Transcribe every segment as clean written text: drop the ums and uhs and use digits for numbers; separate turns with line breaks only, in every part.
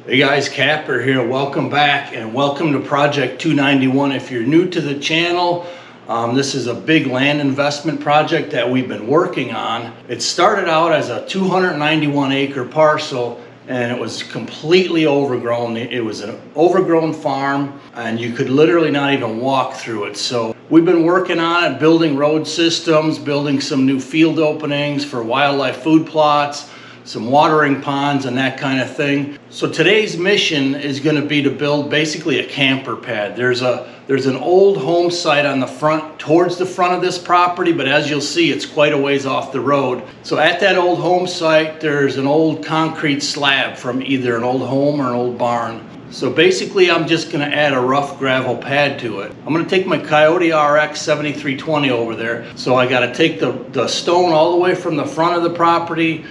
Hey guys, Kapper here. Welcome back and welcome to Project 291. If you're new to the channel, this is a big land investment project that we've been working on. It started out as a 291 acre parcel and it was completely overgrown. It was an overgrown farm and you could literally not even walk through it. So we've been working on it, building road systems, building some new field openings for wildlife food plots, some watering ponds and that kind of thing. So today's mission is going to be to build basically a camper pad. There's an old home site on the front, towards the front of this property, but as you'll see, it's quite a ways off the road. So at that old home site, there's an old concrete slab from either an old home or an old barn. So basically, I'm just going to add a rough gravel pad to it. I'm going to take my KIOTI RX7320 over there. So I got to take the stone all the way from the front of the property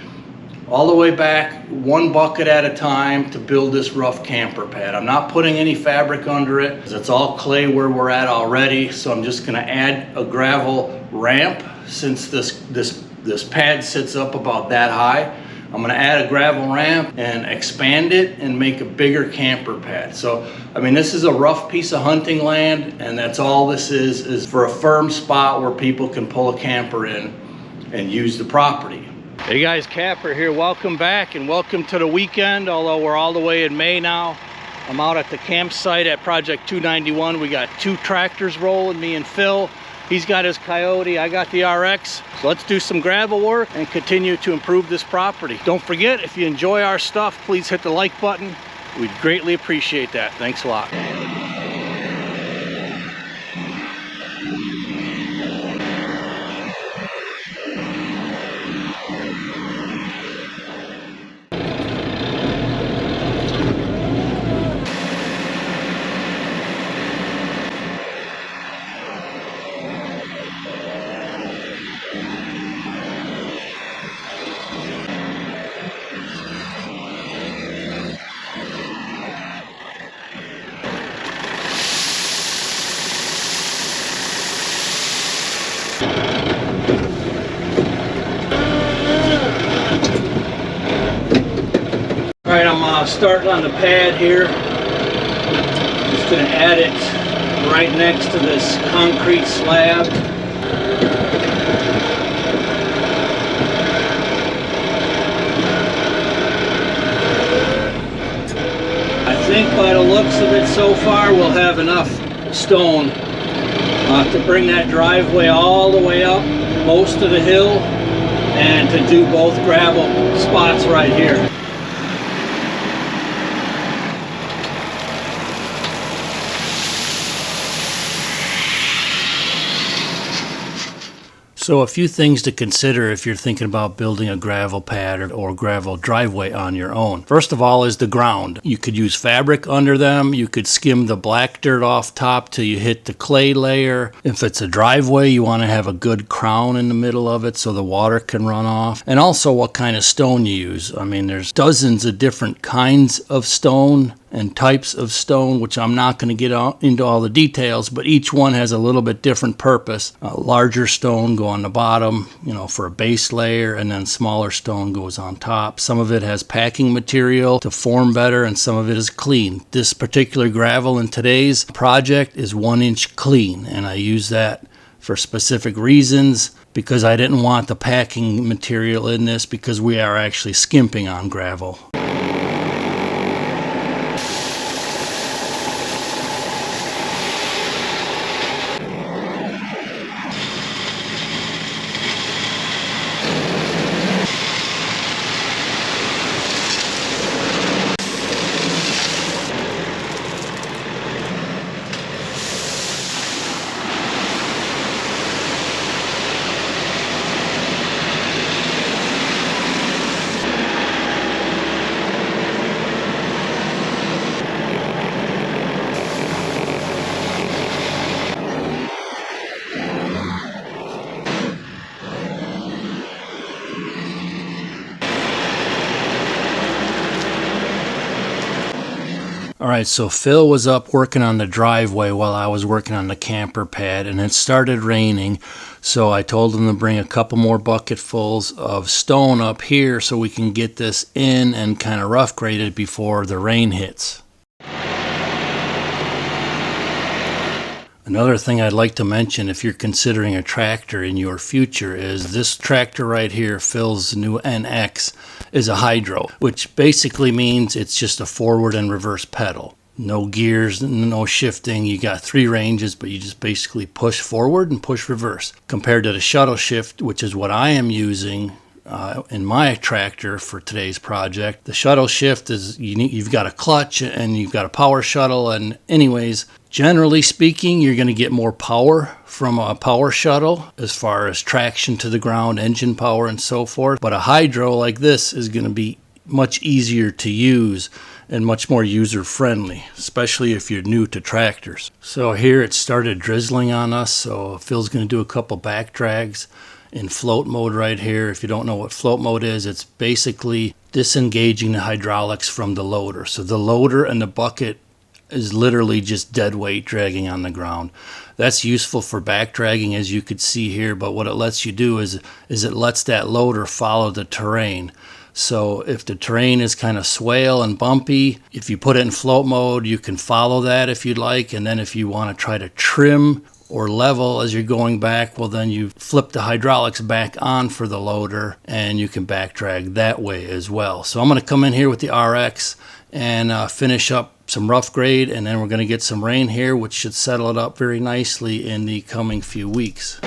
all the way back, one bucket at a time, to build this rough camper pad. I'm not putting any fabric under it, because it's all clay where we're at already. So I'm just gonna add a gravel ramp. Since this pad sits up about that high, I'm gonna add a gravel ramp and expand it and make a bigger camper pad. So, I mean, this is a rough piece of hunting land, and that's all this is for a firm spot where people can pull a camper in and use the property. Hey guys, Kapper here. Welcome back and welcome to the weekend, although we're all the way in May now. I'm out at the campsite at Project 291. We got two tractors rolling, me and Phil. He's got his KIOTI, I got the RX. So let's do some gravel work and continue to improve this property. Don't forget, if you enjoy our stuff, please hit the like button. We'd greatly appreciate that. Thanks a lot. All right, I'm starting on the pad here. Just gonna add it right next to this concrete slab. I think by the looks of it so far, we'll have enough stone to bring that driveway all the way up most of the hill and to do both gravel spots right here. So a few things to consider if you're thinking about building a gravel pad or gravel driveway on your own. First of all is the ground. You could use fabric under them. You could skim the black dirt off top till you hit the clay layer. If it's a driveway, you want to have a good crown in the middle of it so the water can run off. And also what kind of stone you use. I mean, there's dozens of different kinds of stone and types of stone, which I'm not going to get into all the details, but each one has a little bit different purpose. A larger stone go on the bottom, for a base layer, and then smaller stone goes on top. Some of it has packing material to form better, and some of it is clean. This particular gravel in today's project is 1 inch clean, and I use that for specific reasons, because I didn't want the packing material in this, because we are actually skimping on gravel. All right, so Phil was up working on the driveway while I was working on the camper pad, and it started raining. So I told him to bring a couple more bucketfuls of stone up here so we can get this in and kind of rough grade it before the rain hits. Another thing I'd like to mention if you're considering a tractor in your future is this tractor right here, Phil's new NX, is a hydro, which basically means it's just a forward and reverse pedal. No gears, no shifting. You got 3 ranges, but you just basically push forward and push reverse. Compared to the shuttle shift, which is what I am using in my tractor for today's project. The shuttle shift is you've got a clutch and you've got a power shuttle, and anyways, generally speaking, you're going to get more power from a power shuttle as far as traction to the ground, engine power, and so forth. But a hydro like this is going to be much easier to use and much more user friendly, especially if you're new to tractors. So here it started drizzling on us, so Phil's going to do a couple back drags in float mode right here. If you don't know what float mode is, it's basically disengaging the hydraulics from the loader. So the loader and the bucket is literally just dead weight dragging on the ground. That's useful for back dragging, as you could see here, but what it lets you do is it lets that loader follow the terrain. So if the terrain is kind of swale and bumpy, if you put it in float mode, you can follow that if you'd like, and then if you want to try to trim or level as you're going back, well, then you flip the hydraulics back on for the loader and you can back drag that way as well. So I'm going to come in here with the RX and finish up some rough grade, and then we're going to get some rain here, which should settle it up very nicely in the coming few weeks.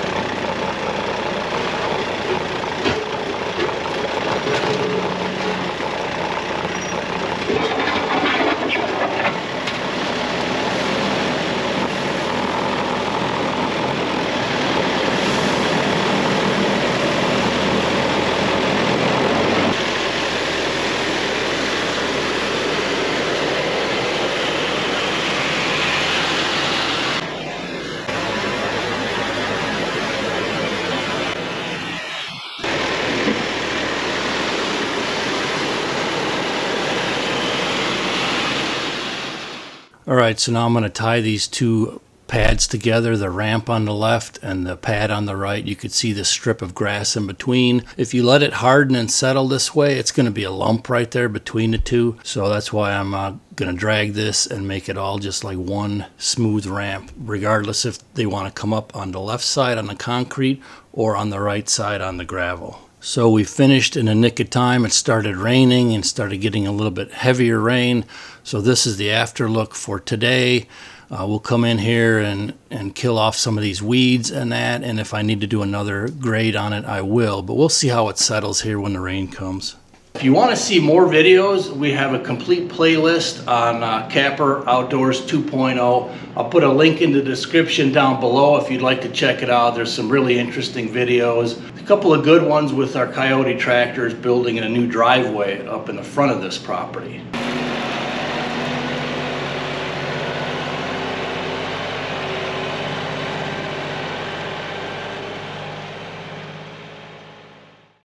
All right, so now I'm going to tie these 2 pads together, the ramp on the left and the pad on the right. You could see the strip of grass in between. If you let it harden and settle this way, it's going to be a lump right there between the 2. So that's why I'm going to drag this and make it all just like one smooth ramp, regardless if they want to come up on the left side on the concrete or on the right side on the gravel. So we finished in a nick of time. It started raining and started getting a little bit heavier rain. So this is the after look for today. We'll come in here and kill off some of these weeds and that. And if I need to do another grade on it, I will. But we'll see how it settles here when the rain comes. If you want to see more videos, we have a complete playlist on Kapper Outdoors 2.0. I'll put a link in the description down below if you'd like to check it out. There's some really interesting videos. A couple of good ones with our KIOTI tractors building a new driveway up in the front of this property.